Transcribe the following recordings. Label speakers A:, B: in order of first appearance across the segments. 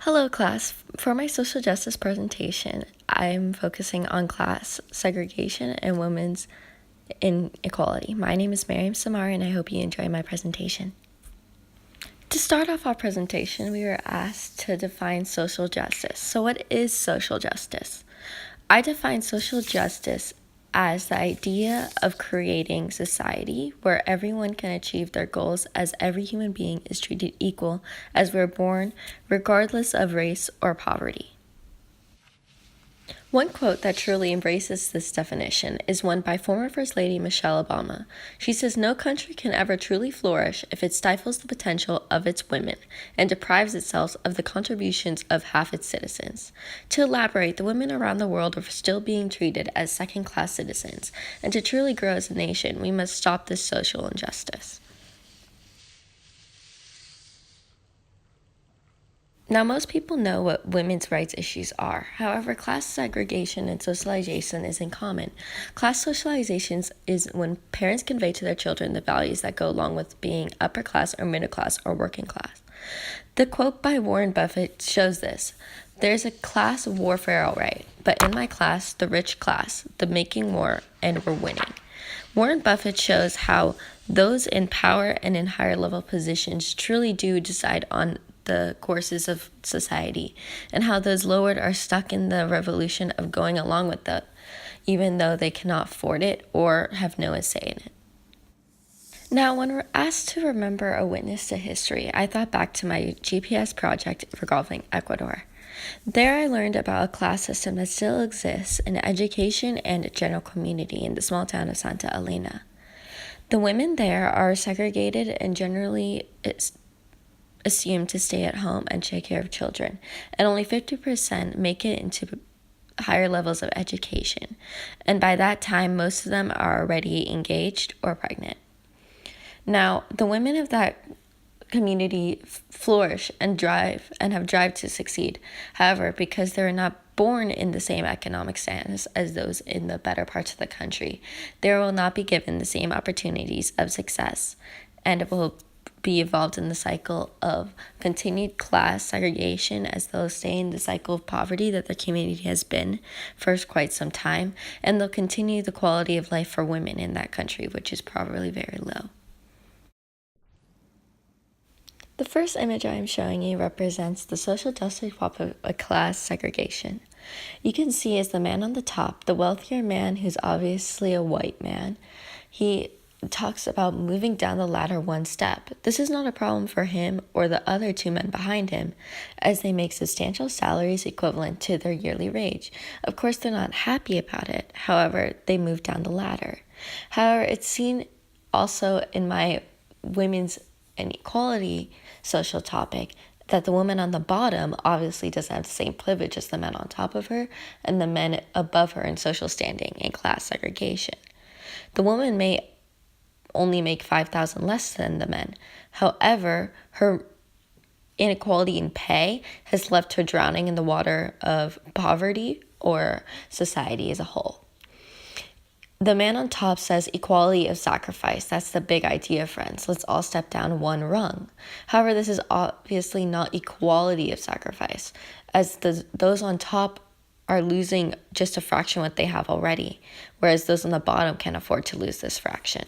A: Hello, class. For my social justice presentation, I'm focusing on class segregation and women's inequality. My name is Miriam Samar, and I hope you enjoy my presentation. To start off our presentation, we were asked to define social justice. So, what is social justice? I define social justice as the idea of creating society where everyone can achieve their goals as every human being is treated equal as we're born, regardless of race or poverty. One quote that truly embraces this definition is one by former First Lady Michelle Obama. She says, "No country can ever truly flourish if it stifles the potential of its women and deprives itself of the contributions of half its citizens." To elaborate, the women around the world are still being treated as second-class citizens, and to truly grow as a nation, we must stop this social injustice. Now, most people know what women's rights issues are. However, class segregation and socialization isn't common. Class socialization is when parents convey to their children the values that go along with being upper class or middle class or working class. The quote by Warren Buffett shows this. "There's a class warfare, all right, but in my class, the rich class, the making war, and we're winning." Warren Buffett shows how those in power and in higher level positions truly do decide on the courses of society, and how those lowered are stuck in the revolution of going along with it, even though they cannot afford it or have no say in it. Now, when we're asked to remember a witness to history, I thought back to my GPS project revolving Ecuador. There I learned about a class system that still exists in education and general community in the small town of Santa Elena. The women there are segregated and generally assumed to stay at home and take care of children, and only 50% make it into higher levels of education. And by that time, most of them are already engaged or pregnant. Now, the women of that community flourish and have drive to succeed. However, because they're not born in the same economic status as those in the better parts of the country, they will not be given the same opportunities of success, and will be involved in the cycle of continued class segregation as they'll stay in the cycle of poverty that the community has been for quite some time, and they'll continue the quality of life for women in that country, which is probably very low. The first image I am showing you represents the social justice of a class segregation. You can see as the man on the top, the wealthier man who's obviously a white man, he talks about moving down the ladder one step. This is not a problem for him or the other two men behind him, as they make substantial salaries equivalent to their yearly wage. Of course, they're not happy about it. However, they move down the ladder. However, it's seen also in my women's inequality social topic that the woman on the bottom obviously doesn't have the same privilege as the men on top of her and the men above her in social standing and class segregation. The woman may only make $5,000 less than the men. However, her inequality in pay has left her drowning in the water of poverty or society as a whole. The man on top says equality of sacrifice. That's the big idea, friends. Let's all step down one rung. However, this is obviously not equality of sacrifice, as those on top are losing just a fraction what they have already, whereas those on the bottom can't afford to lose this fraction.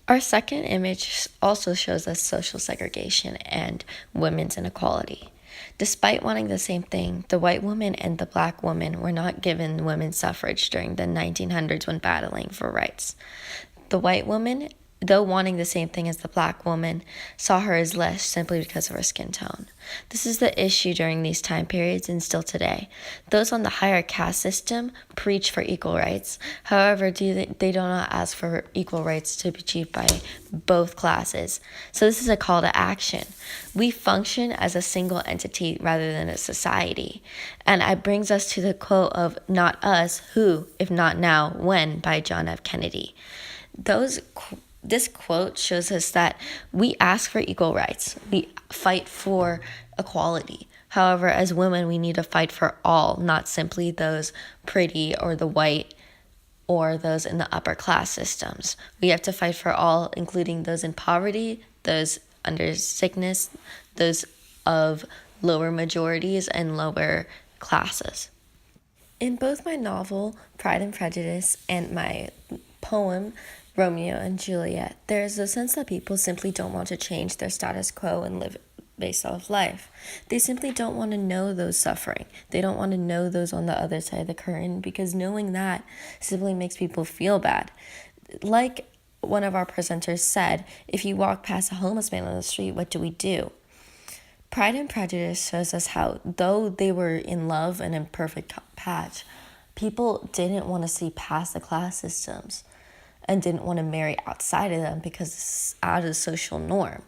A: Our second image also shows us social segregation and women's inequality. Despite wanting the same thing, the white woman and the black woman were not given women's suffrage during the 1900s when battling for rights. The white woman, though wanting the same thing as the black woman, saw her as less simply because of her skin tone. This is the issue during these time periods and still today. Those on the higher caste system preach for equal rights. However, they do not ask for equal rights to be achieved by both classes. So this is a call to action. We function as a single entity rather than a society. And it brings us to the quote of "Not us, who, if not now, when" by John F. Kennedy. This quote shows us that we ask for equal rights. We fight for equality. However, as women, we need to fight for all, not simply those pretty or the white or those in the upper class systems. We have to fight for all, including those in poverty, those under sickness, those of lower majorities and lower classes. In both my novel, Pride and Prejudice, and my poem, Romeo and Juliet, there is a sense that people simply don't want to change their status quo and live based off life. They simply don't want to know those suffering. They don't want to know those on the other side of the curtain, because knowing that simply makes people feel bad. Like one of our presenters said, if you walk past a homeless man on the street, what do we do? Pride and Prejudice shows us how, though they were in love and in perfect patch, people didn't want to see past the class systems and didn't want to marry outside of them because it's out of the social norm.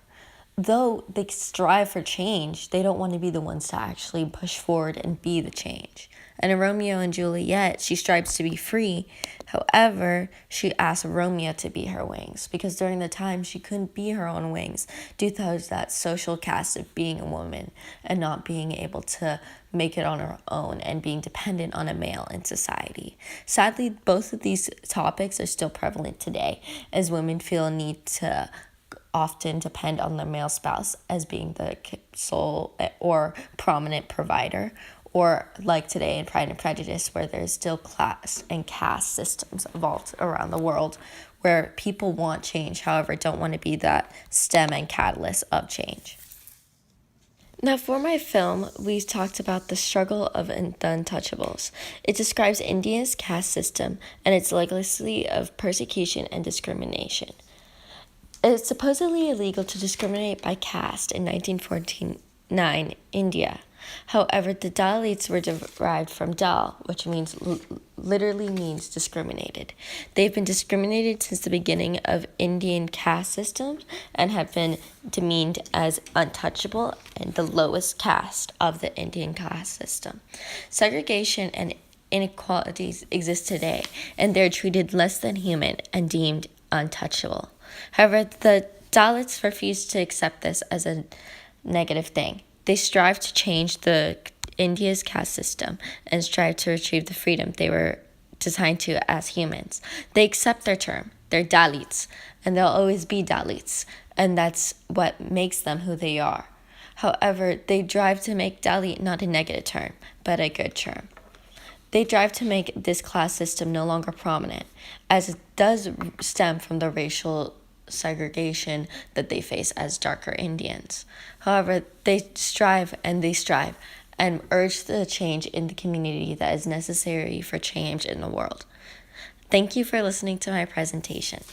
A: Though they strive for change, they don't want to be the ones to actually push forward and be the change. And in Romeo and Juliet, she strives to be free. However, she asks Romeo to be her wings, because during the time she couldn't be her own wings due to that social cast of being a woman and not being able to make it on her own and being dependent on a male in society. Sadly, both of these topics are still prevalent today, as women feel a need to often depend on their male spouse as being the sole or prominent provider, or like today in Pride and Prejudice, where there's still class and caste systems evolved around the world, where people want change, however, don't want to be that stem and catalyst of change. Now, for my film, we talked about the struggle of the untouchables. It describes India's caste system and its legacy of persecution and discrimination. It's supposedly illegal to discriminate by caste in 1949 India. However, the Dalits were derived from Dal, which literally means discriminated. They've been discriminated since the beginning of Indian caste systems and have been deemed as untouchable and the lowest caste of the Indian caste system. Segregation and inequalities exist today, and they're treated less than human and deemed untouchable. However, the Dalits refuse to accept this as a negative thing. They strive to change India's caste system and strive to retrieve the freedom they were designed to as humans. They accept their term. They're Dalits, and they'll always be Dalits, and that's what makes them who they are. However, they drive to make Dalit not a negative term, but a good term. They drive to make this class system no longer prominent, as it does stem from the racial segregation that they face as darker Indians. However, they strive and urge the change in the community that is necessary for change in the world. Thank you for listening to my presentation.